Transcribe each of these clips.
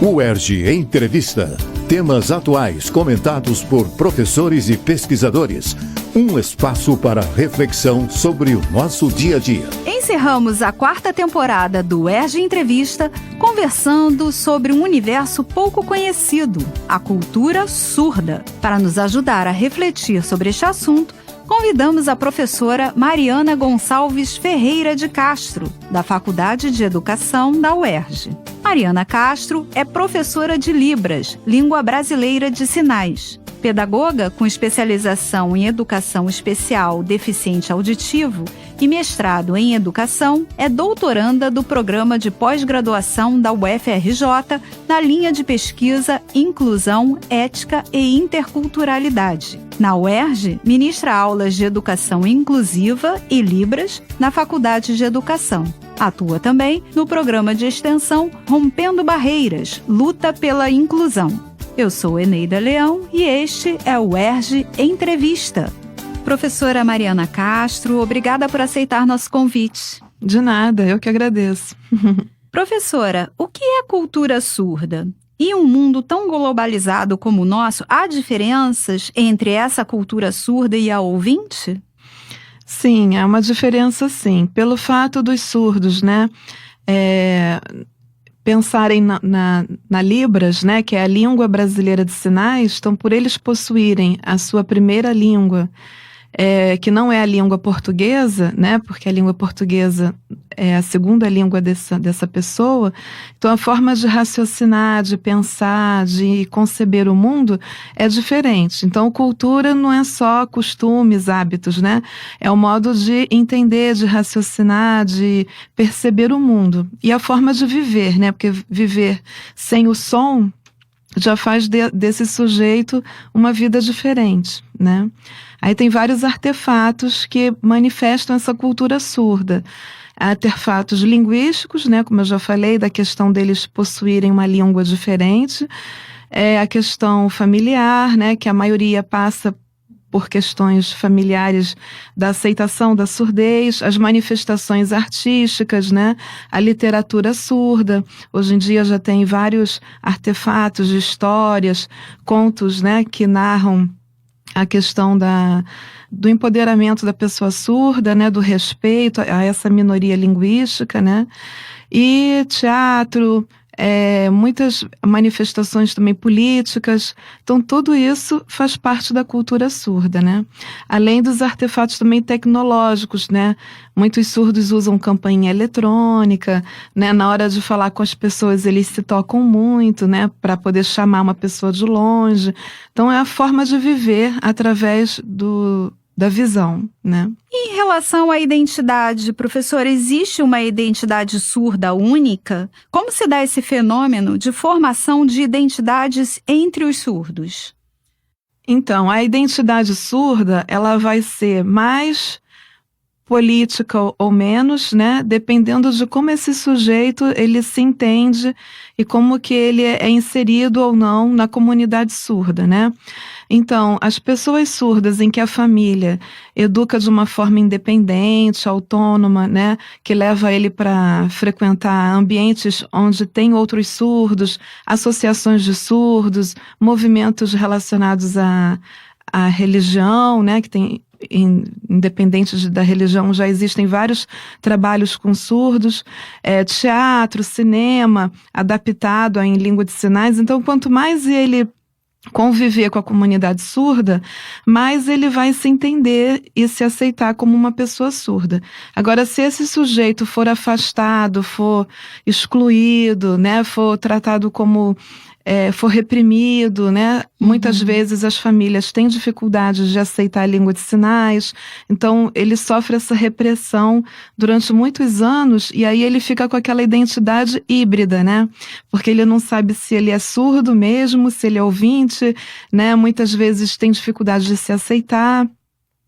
UERJ Entrevista. Temas atuais comentados por professores e pesquisadores. Um espaço para reflexão sobre o nosso dia a dia. Encerramos a 4ª temporada do UERJ Entrevista conversando sobre um universo pouco conhecido, a cultura surda. Para nos ajudar a refletir sobre este assunto, convidamos a professora Mariana Gonçalves Ferreira de Castro, da Faculdade de Educação da UERJ. Mariana Castro é professora de Libras, Língua Brasileira de Sinais. Pedagoga com especialização em Educação Especial Deficiente Auditivo e mestrado em Educação, é doutoranda do Programa de Pós-Graduação da UFRJ na linha de pesquisa Inclusão, Ética e Interculturalidade. Na UERJ, ministra aulas de Educação Inclusiva e Libras na Faculdade de Educação. Atua também no programa de extensão Rompendo Barreiras, Luta pela Inclusão. Eu sou Eneida Leão e este é o UERJ Entrevista. Professora Mariana Castro, obrigada por aceitar nosso convite. De nada, eu que agradeço. Professora, o que é cultura surda? Em um mundo tão globalizado como o nosso, há diferenças entre essa cultura surda e a ouvinte? Sim, há uma diferença sim. Pelo fato dos surdos, pensarem na Libras, que é a língua brasileira de sinais, então por eles possuírem a sua primeira língua, que não é a língua portuguesa, porque a língua portuguesa é a segunda língua dessa pessoa, então a forma de raciocinar, de pensar, de conceber o mundo é diferente. Então cultura não é só costumes, hábitos, é o modo de entender, de raciocinar, de perceber o mundo. E a forma de viver, porque viver sem o som já faz desse sujeito uma vida diferente, Aí tem vários artefatos que manifestam essa cultura surda. Artefatos linguísticos, como eu já falei, da questão deles possuírem uma língua diferente. A questão familiar, que a maioria passa por questões familiares da aceitação da surdez, as manifestações artísticas, a literatura surda. Hoje em dia já tem vários artefatos de histórias, contos, que narram a questão do empoderamento da pessoa surda, do respeito a essa minoria linguística, e teatro, muitas manifestações também políticas. Então tudo isso faz parte da cultura surda, Além dos artefatos também tecnológicos, Muitos surdos usam campainha eletrônica, Na hora de falar com as pessoas eles se tocam muito, para poder chamar uma pessoa de longe. Então é a forma de viver através da visão, Em relação à identidade, professora, existe uma identidade surda única? Como se dá esse fenômeno de formação de identidades entre os surdos? Então, a identidade surda, ela vai ser mais política ou menos, dependendo de como esse sujeito ele se entende e como que ele é inserido ou não na comunidade surda, Então, as pessoas surdas em que a família educa de uma forma independente, autônoma, que leva ele para frequentar ambientes onde tem outros surdos, associações de surdos, movimentos relacionados à religião, que tem, independente da religião, já existem vários trabalhos com surdos, teatro, cinema, adaptado em língua de sinais. Então, quanto mais ele conviver com a comunidade surda, mais ele vai se entender e se aceitar como uma pessoa surda. Agora, se esse sujeito for afastado, for excluído, for tratado como for reprimido, Muitas vezes as famílias têm dificuldades de aceitar a língua de sinais, então ele sofre essa repressão durante muitos anos e aí ele fica com aquela identidade híbrida, Porque ele não sabe se ele é surdo mesmo, se ele é ouvinte, Muitas vezes tem dificuldade de se aceitar.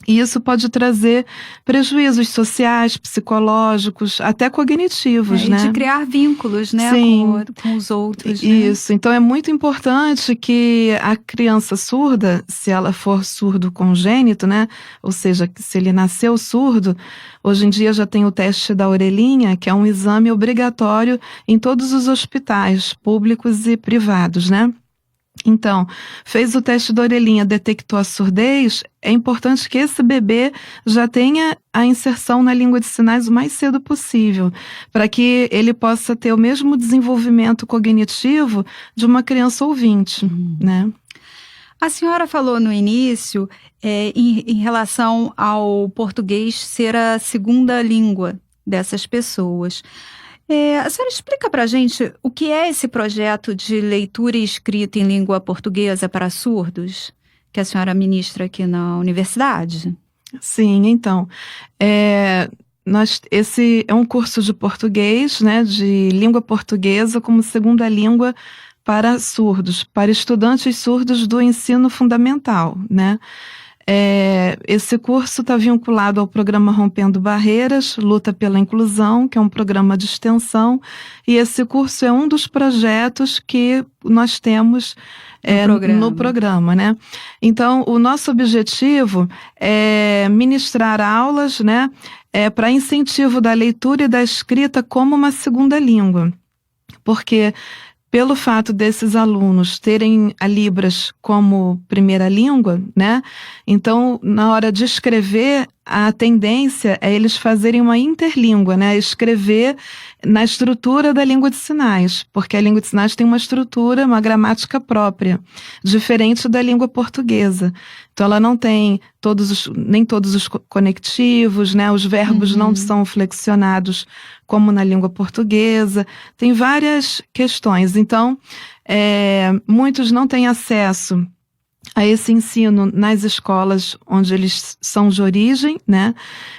E isso pode trazer prejuízos sociais, psicológicos, até cognitivos, né? E de criar vínculos, né, Sim. com os outros, né? Isso. Então é muito importante que a criança surda, se ela for surdo congênito, né? Ou seja, se ele nasceu surdo, hoje em dia já tem o teste da orelhinha, que é um exame obrigatório em todos os hospitais públicos e privados, né? Então, fez o teste da orelhinha, detectou a surdez, é importante que esse bebê já tenha a inserção na língua de sinais o mais cedo possível, para que ele possa ter o mesmo desenvolvimento cognitivo de uma criança ouvinte, né? A senhora falou no início em relação ao português ser a segunda língua dessas pessoas. A senhora explica para a gente o que é esse projeto de leitura e escrita em língua portuguesa para surdos, que a senhora ministra aqui na universidade? Sim, então, esse é um curso de português, né, de língua portuguesa como segunda língua para surdos, para estudantes surdos do ensino fundamental, né? Esse curso está vinculado ao programa Rompendo Barreiras, Luta pela Inclusão, que é um programa de extensão, e esse curso é um dos projetos que nós temos no programa, né? Então, o nosso objetivo é ministrar aulas, né, para incentivo da leitura e da escrita como uma segunda língua, porque pelo fato desses alunos terem a Libras como primeira língua, né? Então, na hora de escrever, a tendência é eles fazerem uma interlíngua, né? Escrever na estrutura da língua de sinais, porque a língua de sinais tem uma estrutura, uma gramática própria, diferente da língua portuguesa. Então, ela não tem nem todos os conectivos, né? Os verbos não são flexionados como na língua portuguesa. Tem várias questões. Então, muitos não têm acesso a esse ensino nas escolas onde eles são de origem, né?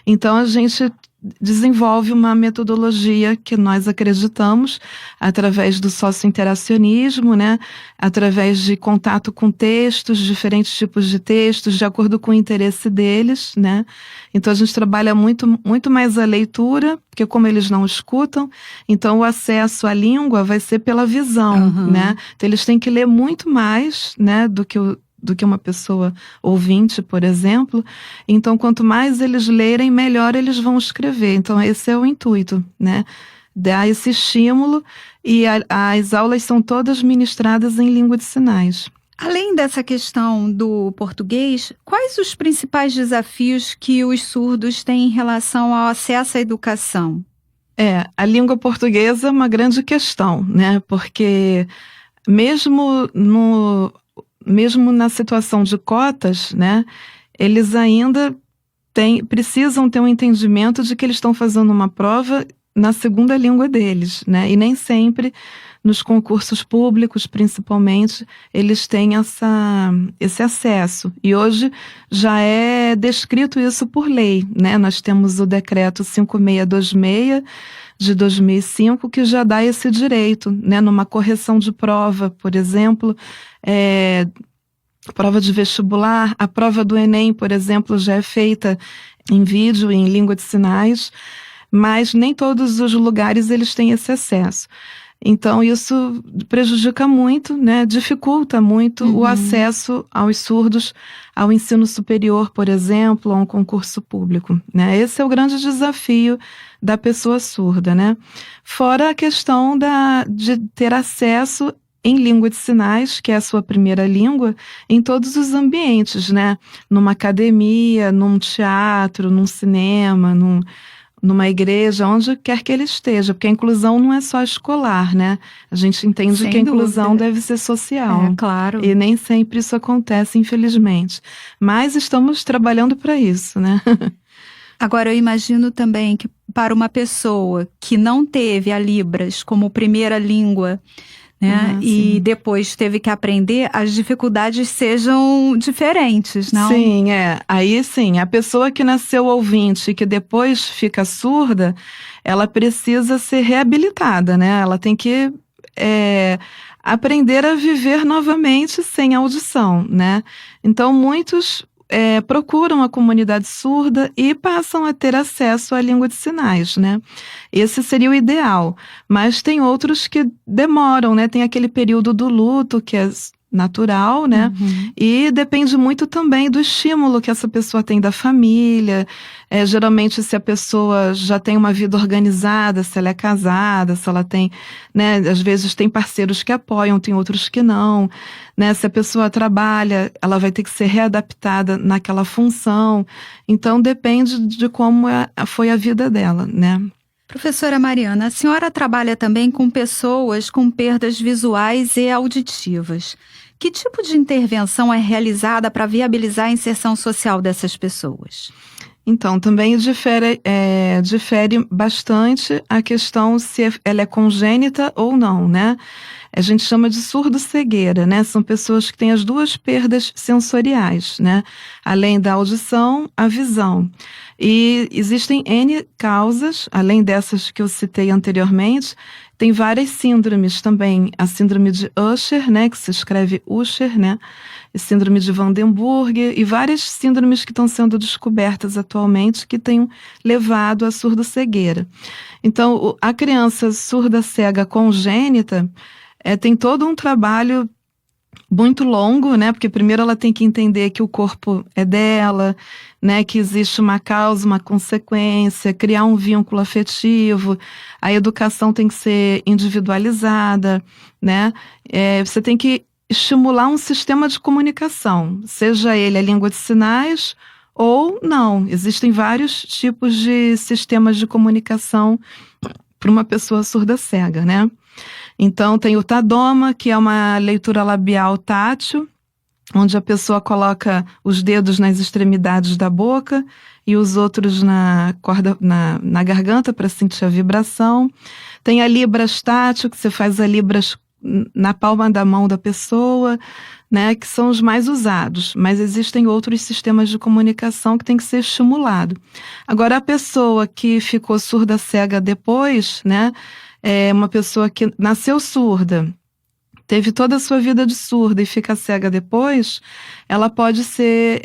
Então, a gente desenvolve uma metodologia que nós acreditamos através do socio-interacionismo, né? Através de contato com textos, diferentes tipos de textos, de acordo com o interesse deles, né? Então a gente trabalha muito, muito mais a leitura, porque como eles não escutam, então o acesso à língua vai ser pela visão, né? Então eles têm que ler muito mais, né, do que uma pessoa ouvinte, por exemplo. Então, quanto mais eles lerem, melhor eles vão escrever. Então, esse é o intuito, né? Dar esse estímulo, e as aulas são todas ministradas em língua de sinais. Além dessa questão do português, quais os principais desafios que os surdos têm em relação ao acesso à educação? A língua portuguesa é uma grande questão, né? Porque mesmo na situação de cotas, né, eles ainda precisam ter um entendimento de que eles estão fazendo uma prova na segunda língua deles, né, e nem sempre nos concursos públicos, principalmente, eles têm esse acesso. E hoje já é descrito isso por lei, né? Nós temos o decreto 5626 de 2005, que já dá esse direito, né? Numa correção de prova, por exemplo, prova de vestibular, a prova do Enem, por exemplo, já é feita em vídeo e em língua de sinais, mas nem todos os lugares eles têm esse acesso. Então, isso prejudica muito, né? Dificulta muito o acesso aos surdos ao ensino superior, por exemplo, a um concurso público, né? Esse é o grande desafio da pessoa surda, né? Fora a questão de ter acesso em língua de sinais, que é a sua primeira língua, em todos os ambientes, né? Numa academia, num teatro, num cinema, numa igreja, onde quer que ele esteja, porque a inclusão não é só escolar, né? A gente entende Sem que a inclusão dúvida. deve ser social. Claro. E nem sempre isso acontece, infelizmente. Mas estamos trabalhando para isso, né? Agora, eu imagino também que para uma pessoa que não teve a Libras como primeira língua, né, e depois teve que aprender, as dificuldades sejam diferentes, não? Sim, Aí sim, a pessoa que nasceu ouvinte e que depois fica surda, ela precisa ser reabilitada, né? Ela tem que aprender a viver novamente sem audição, né? Então, muitos procuram a comunidade surda e passam a ter acesso à língua de sinais, né? Esse seria o ideal, mas tem outros que demoram, né? Tem aquele período do luto que é natural, né? E depende muito também do estímulo que essa pessoa tem da família. Geralmente, se a pessoa já tem uma vida organizada, se ela é casada, se ela tem, né? Às vezes tem parceiros que apoiam, tem outros que não, né? Se a pessoa trabalha, ela vai ter que ser readaptada naquela função. Então, depende de como foi a vida dela, né? Professora Mariana, a senhora trabalha também com pessoas com perdas visuais e auditivas. Que tipo de intervenção é realizada para viabilizar a inserção social dessas pessoas? Então, também difere bastante a questão se ela é congênita ou não, né? A gente chama de surdo-cegueira, né? São pessoas que têm as duas perdas sensoriais, né? Além da audição, a visão. E existem N causas, além dessas que eu citei anteriormente, tem várias síndromes também. A síndrome de Usher, né? Que se escreve Usher, né? A síndrome de Van den Burg e várias síndromes que estão sendo descobertas atualmente que têm levado à surdo-cegueira. Então, a criança surda-cega congênita tem todo um trabalho muito longo, né? Porque primeiro ela tem que entender que o corpo é dela, né? Que existe uma causa, uma consequência, criar um vínculo afetivo. A educação tem que ser individualizada, né? Você tem que estimular um sistema de comunicação, seja ele a língua de sinais ou não. Existem vários tipos de sistemas de comunicação para uma pessoa surda-cega, né? Então, tem o Tadoma, que é uma leitura labial tátil, onde a pessoa coloca os dedos nas extremidades da boca e os outros na garganta para sentir a vibração. Tem a Libras tátil, que você faz a Libras na palma da mão da pessoa, né, que são os mais usados. Mas existem outros sistemas de comunicação que tem que ser estimulado. Agora, a pessoa que ficou surda-cega depois, né, uma pessoa que nasceu surda, teve toda a sua vida de surda e fica cega depois, ela pode ser,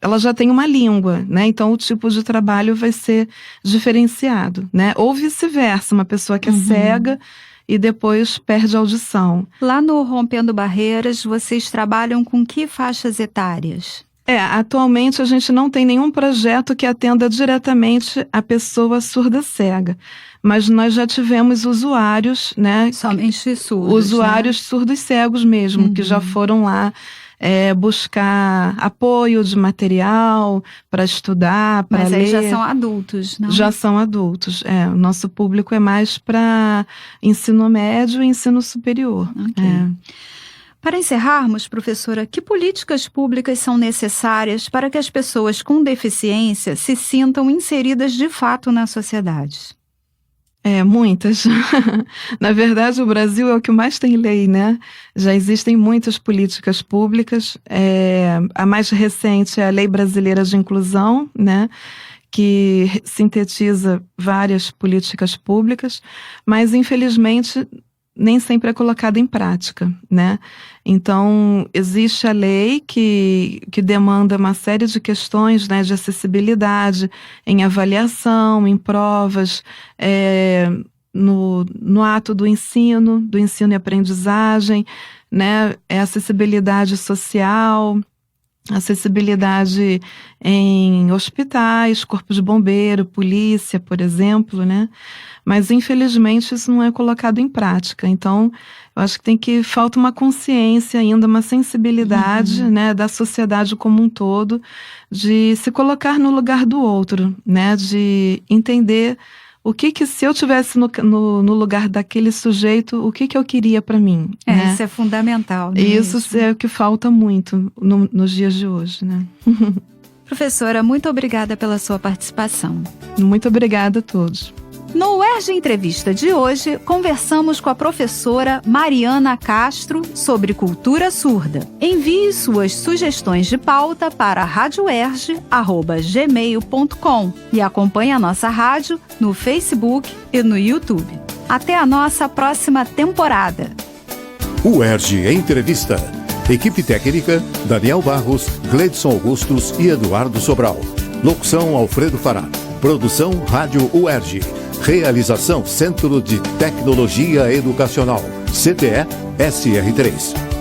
ela já tem uma língua, né? Então o tipo de trabalho vai ser diferenciado, né? Ou vice-versa, uma pessoa que é cega e depois perde a audição. Lá no Rompendo Barreiras, vocês trabalham com que faixas etárias? Atualmente a gente não tem nenhum projeto que atenda diretamente a pessoa surda-cega, mas nós já tivemos usuários, né? Somente surdos, usuários, né? Surdos cegos mesmo, que já foram lá buscar apoio de material para estudar, para ler. Mas aí já são adultos, não? Já são adultos, o nosso público é mais para ensino médio e ensino superior. Okay. Para encerrarmos, professora, que políticas públicas são necessárias para que as pessoas com deficiência se sintam inseridas de fato na sociedade? Muitas. Na verdade, o Brasil é o que mais tem lei, né? Já existem muitas políticas públicas. A mais recente é a Lei Brasileira de Inclusão, né? Que sintetiza várias políticas públicas, mas, infelizmente, nem sempre é colocada em prática, né? Então, existe a lei que demanda uma série de questões, né, de acessibilidade em avaliação, em provas, no ato do ensino e aprendizagem, né? Acessibilidade social, acessibilidade em hospitais, corpo de bombeiro, polícia, por exemplo, né? Mas, infelizmente, isso não é colocado em prática. Então, eu acho que falta uma consciência ainda, uma sensibilidade, né, da sociedade como um todo, de se colocar no lugar do outro, né? De entender o que se eu tivesse no lugar daquele sujeito, o que eu queria para mim. Né? Isso é fundamental. Né? Isso é o que falta muito nos dias de hoje, né? Professora, muito obrigada pela sua participação. Muito obrigada a todos. No UERJ Entrevista de hoje, conversamos com a professora Mariana Castro sobre cultura surda. Envie suas sugestões de pauta para radioerj@gmail.com e acompanhe a nossa rádio no Facebook e no YouTube. Até a nossa próxima temporada. UERJ Entrevista. Equipe técnica, Daniel Barros, Gleidson Augustos e Eduardo Sobral. Locução, Alfredo Fará. Produção, Rádio UERJ. Realização, Centro de Tecnologia Educacional, CTE SR3.